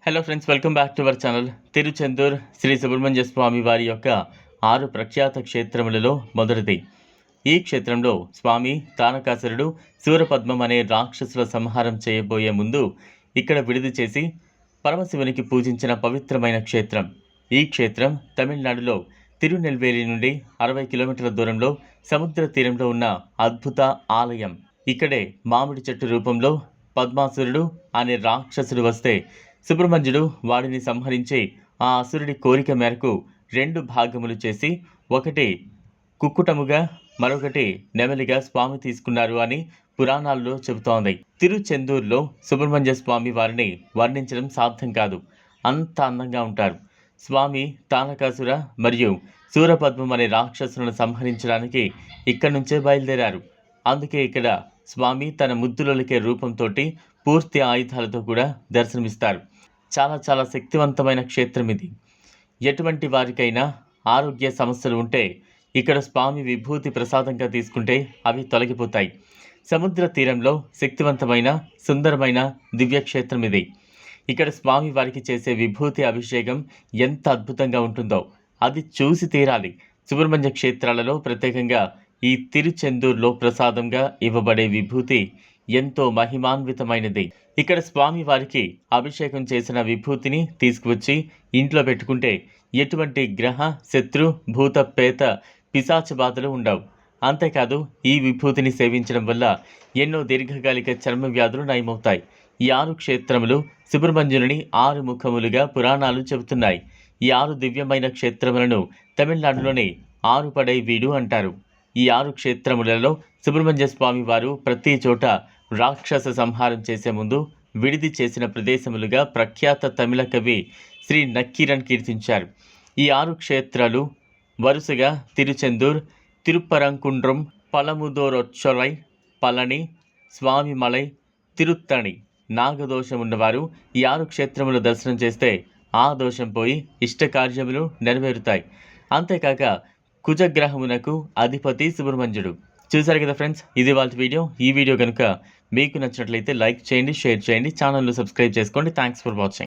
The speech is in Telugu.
Hello friends, welcome back to our channel. Tiruchendur Shri Subrahmanya Swami వారి యొక్క 6 ప్రఖ్యాత క్షేత్రములలో మొదటిది. ఈ క్షేత్రంలో స్వామి తారకాసురుడు శూరపద్మం అనే రాక్షసుల సంహారం చేయబోయే ముందు ఇక్కడ విడిది చేసి పరమశివునికి పూజించిన పవిత్రమైన క్షేత్రం. ఈ క్షేత్రం తమిళనాడులో తిరునెల్వేలి నుండి 60 కిలోమీటర్ల దూరంలో సముద్ర తీరంలో ఉన్న అద్భుత ఆలయం. ఇక్కడే మామిడి చెట్టు రూపంలో పద్మాసురుడు అనే రాక్షసుడు వస్తే సుబ్రహ్మణ్యుడు వాడిని సంహరించి ఆ అసురుడి కోరిక మేరకు 2 భాగములు చేసి ఒకటి కుక్కుటముగా మరొకటి నెమలిగా స్వామి తీసుకున్నారు అని పురాణాల్లో చెబుతోంది. తిరుచెందూరులో సుబ్రహ్మణ్య స్వామి వారిని వర్ణించడం సాధ్యం కాదు. అంత అందంగా ఉంటారు. స్వామి తారకాసుర మరియు శూరపద్మం అనే రాక్షసులను సంహరించడానికి ఇక్కడి నుంచే బయలుదేరారు. అందుకే ఇక్కడ స్వామి తన ముద్దులొలికే రూపంతో పూర్తి ఆయుధాలతో కూడా దర్శనమిస్తారు. చాలా శక్తివంతమైన క్షేత్రం ఇది. ఎటువంటి వారికైనా ఆరోగ్య సమస్యలు ఉంటే ఇక్కడ స్వామి విభూతి ప్రసాదంగా తీసుకుంటే అవి తొలగిపోతాయి. సముద్ర తీరంలో శక్తివంతమైన సుందరమైన దివ్యక్షేత్రం ఇది. ఇక్కడ స్వామి వారికి చేసే విభూతి అభిషేకం ఎంత అద్భుతంగా ఉంటుందో అది చూసి తీరాలి. సుబ్రహ్మణ్య క్షేత్రాలలో ప్రత్యేకంగా ఈ తిరుచెందూరులో ప్రసాదంగా ఇవ్వబడే విభూతి ఎంతో మహిమాన్వితమైనది. ఇక్కడ స్వామి వారికి అభిషేకం చేసిన విభూతిని తీసుకువచ్చి ఇంట్లో పెట్టుకుంటే ఎటువంటి గ్రహ శత్రు భూత పేత పిశాచ బాధలు ఉండవు. అంతేకాదు ఈ విభూతిని సేవించడం వల్ల ఎన్నో దీర్ఘకాలిక చర్మ వ్యాధులు నయమవుతాయి. ఈ 6 క్షేత్రములు సుబ్రహ్మణ్యుని 6 ముఖములుగా పురాణాలు చెబుతున్నాయి. ఈ 6 దివ్యమైన క్షేత్రములను తమిళనాడులోని 6 పడై వీడు అంటారు. ఈ 6 క్షేత్రములలో సుబ్రహ్మణ్య స్వామి వారు ప్రతి చోట రాక్షస సంహారం చేసే ముందు విడిది చేసిన ప్రదేశములుగా ప్రఖ్యాత తమిళ కవి శ్రీ నక్కీరన్ కీర్తించారు. ఈ 6 క్షేత్రాలు వరుసగా తిరుచెందూర్, తిరుప్పరంకుండ్రం, పలముదోరొచ్చొరై, పళని, స్వామిమలై, తిరుత్తణి. నాగదోషం ఉన్నవారు ఈ 6 క్షేత్రములు దర్శనం చేస్తే ఆ దోషం పోయి ఇష్టకార్యములు నెరవేరుతాయి. అంతేకాక కుజగ్రహమునకు అధిపతి సుబ్రహ్మణ్యుడు. చూసారు కదా ఫ్రెండ్స్, ఇది వాళ్ళ వీడియో. ఈ వీడియో కనుక మీకు నచ్చినట్లయితే లైక్ చేయండి, షేర్ చేయండి, ఛానల్ను సబ్స్క్రైబ్ చేసుకోండి. Thanks for watching.